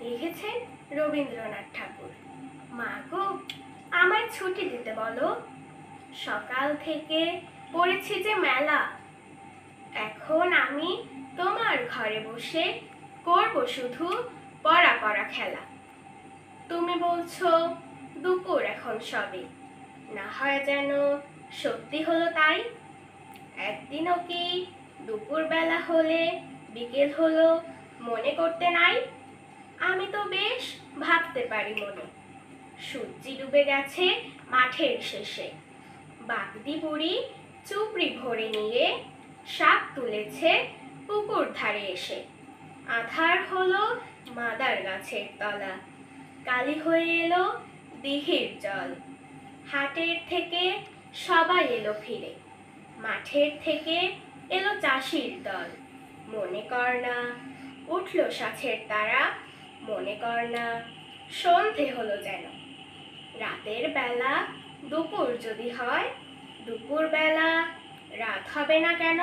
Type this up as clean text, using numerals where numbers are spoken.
লিখেছেন রবীন্দ্রনাথ ঠাকুর। মা গো, আমায় ছুটি দিতে বলো। সকাল থেকে পড়েছি যে মেলা, এখন আমি তোমার ঘরে বসে করব শুধু পড়া পড়া খেলা। তুমি বলছো দুপুর এখন সবে, না হয় যেন সত্যি হলো তাই। একদিনও কি দুপুর বেলা হলে বিকেল হলো মনে করতে নাই? আমি তো বেশ ভাবতে পারি মনে। সূর্যি ডুবে গেছে মাঠের শেষে, বাগদি বুড়ি চুপড়ি ভরে নিয়ে শাক তুলেছে পুকুর ধারে এসে। আধার হলো মাদার গাছের তলা, কালি হয়ে এলো দিঘির জল। হাটের থেকে সবাই এলো ফিরে, মাঠের থেকে এলো চাষির দল। মনে কর না উঠল সাছের তারা, মনে কর না সন্ধে হলো যেন। রাতের বেলা দুপুর যদি হয়, দুপুর বেলা রাত হবে না কেন?